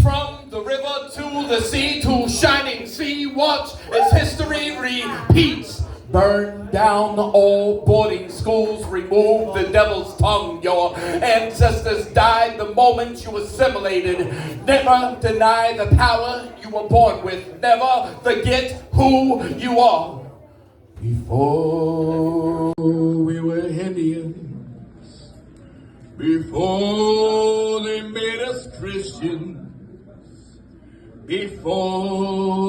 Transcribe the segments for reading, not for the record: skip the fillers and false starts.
from the river to the sea, to shining sea. Watch as history repeats. Burn down all boarding schools, remove the devil's tongue. Your ancestors died the moment you assimilated. Never deny the power you were born with. Never forget who you are. Before we were Indians, before they made us Christians, before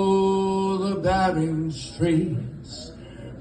the barren streets,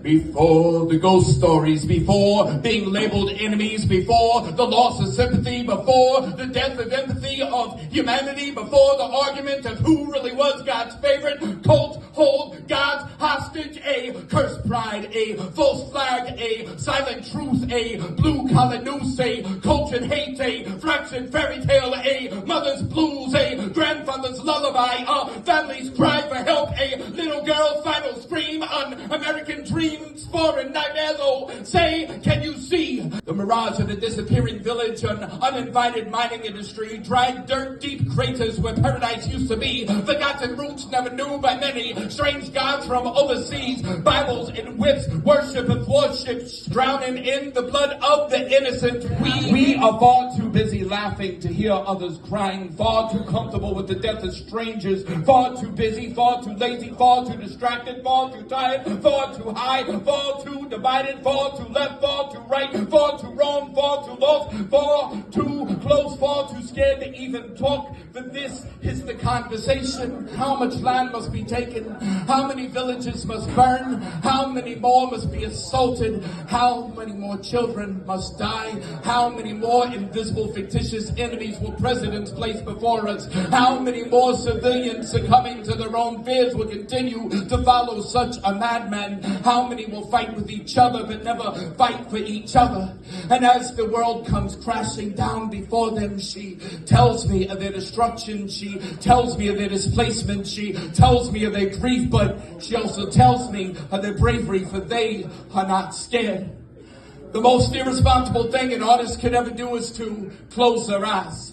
before the ghost stories, before being labeled enemies, before the loss of sympathy, before the death of empathy of humanity, before the argument of who really was God's favorite, cult, hold God's hostage, a cursed pride, a false flag, a silent truth, a blue-collar noose, a cultured hate, a fractured fairy tale, a mother's blues, a grandfather's lullaby, a family's cry for help, a little girl's final scream, an American dream, foreign nightmares. Oh, say, can you see the mirage of a disappearing village, an uninvited mining industry, dried dirt, deep craters where paradise used to be, forgotten roots never knew by many, strange gods from overseas, Bibles and whips, worship of warships, drowning in the blood of the innocent. We are far too busy laughing to hear others crying, far too comfortable with the death of strangers, far too busy, far too lazy, far too distracted, far too tired, far too high, far too divided, far too left, far too right, far too wrong, far too lost, far too close, far too scared to even talk. But this is the conversation. How much land must be taken? How many villages must burn? How many more must be assaulted? How many more children must die? How many more invisible fictitious enemies will presidents place before us? How many more civilians succumbing to their own fears will continue to follow such a madman? How many will fight with each other but never fight for each other? And as the world comes crashing down before them, she tells me of their destruction, she tells me of their displacement, she tells me of their grief, but she also tells me of their bravery, for they are not scared. The most irresponsible thing an artist can ever do is to close their eyes.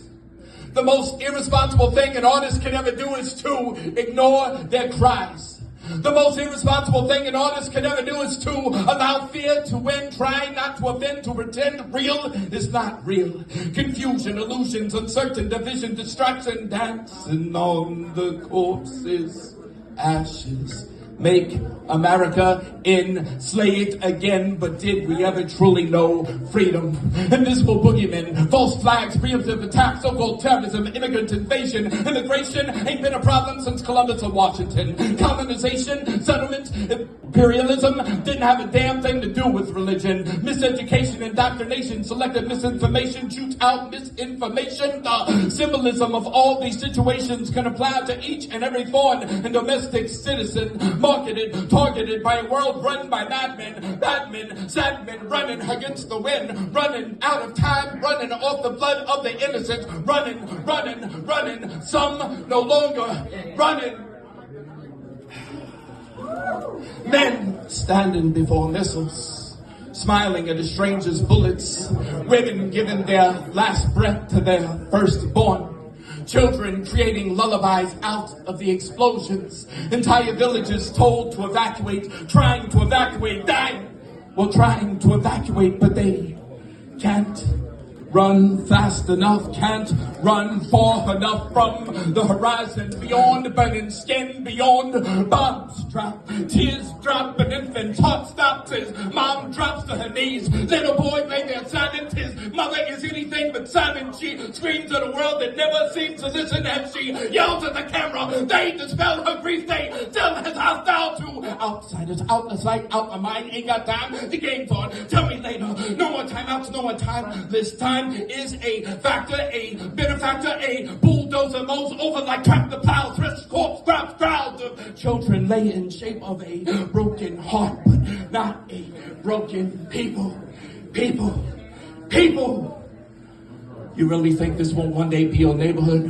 The most irresponsible thing an artist can ever do is to ignore their cries. The most irresponsible thing an artist can ever do is to allow fear to win, trying not to offend, to pretend real is not real. Confusion, illusions, uncertain, division, distraction, dancing on the corpse's ashes. Make America enslaved again, but did we ever truly know freedom? Invisible boogeymen, false flags, preemptive attacks, so-called terrorism, immigrant invasion, immigration ain't been a problem since Columbus or Washington. Colonization, settlement, imperialism didn't have a damn thing to do with religion. Miseducation, indoctrination, selective misinformation, shoot out misinformation. The symbolism of all these situations can apply to each and every foreign and domestic citizen. Marketed, targeted by a world run by madmen, sad men running against the wind, running out of time, running off the blood of the innocent, running, some no longer running. Men standing before missiles, smiling at a stranger's bullets, women giving their last breath to their firstborn. Children creating lullabies out of the explosions. Entire villages told to evacuate, trying to evacuate, dying. Well, trying to evacuate, but they can't run fast enough, can't run far enough from the horizon, beyond burning skin, beyond bombs drop, tears drop, an infant's heart stops, his mom drops to her knees, little boy lay there silent, his mother is anything but silent, she screams at a world that never seems to listen, and she yells at the camera, they dispel her grief, they tell us hostile to outsiders, out of sight, out of mind, ain't got time, the game's on, tell me later, no more timeouts, no more time, this time is a factor, a benefactor, a bulldozer mows over like tractor plows, risk corpse, crowds of children lay in shape of a broken heart, but not a broken people. You really think this won't one day be your neighborhood?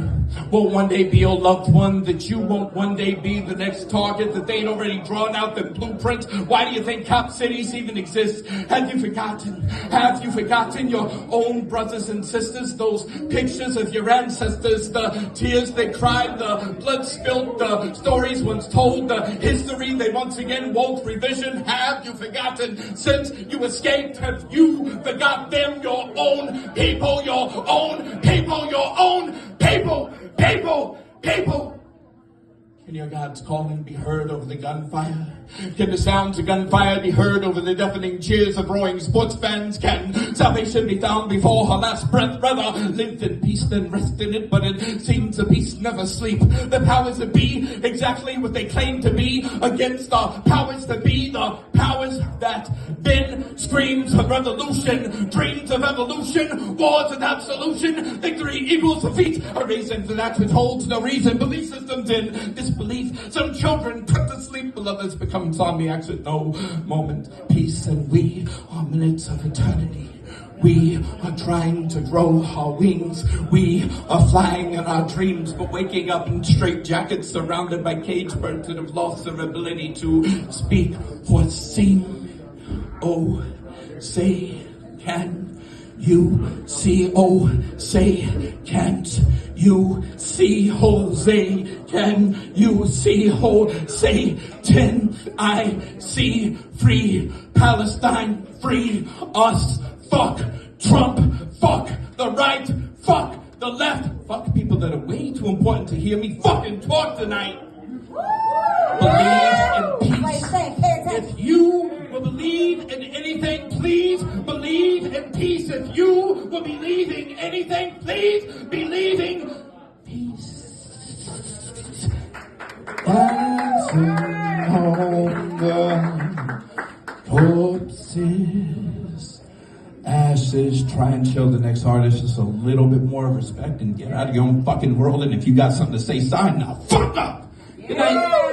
Won't one day be your loved one? That you won't one day be the next target? That they ain't already drawn out the blueprint? Why do you think cop cities even exist? Have you forgotten? Have you forgotten your own brothers and sisters? Those pictures of your ancestors, the tears they cried, the blood spilled, the stories once told, the history they once again won't revision. Have you forgotten? Since you escaped, have you forgot them? Your own people, your own people, your own people, people, people. Can your God's calling be heard over the gunfire? Can the sounds of gunfire be heard over the deafening cheers of roaring sports fans? Can salvation be found before her last breath? Rather live in peace than rest in it, but it seems the peace never sleep. The powers that be, exactly what they claim to be, against the powers that be, the powers that been. Screams of revolution, dreams of evolution, wars without solution, victory equals defeat, a reason for that which holds no reason, belief systems in disbelief. Some children put to sleep, while others become zombiacs at no moment. Peace, and we are minutes of eternity. We are trying to grow our wings. We are flying in our dreams, but waking up in straitjackets, surrounded by cage birds that have lost their ability to speak or sing. Oh, say, can you see? Oh, say, can't you see? Jose, can you see? Jose, 10, I see. Free Palestine, free us. Fuck Trump, fuck the right, fuck the left, fuck people that are way too important to hear me fucking talk tonight. Believe in peace. If you will believe in anything, please believe in peace. If you will be leaving anything, please believing peace. Dancing on the corpses, ashes. Try and show the next artist just a little bit more respect and get out of your own fucking world. And if you got something to say, sign now. Fuck up. Good night.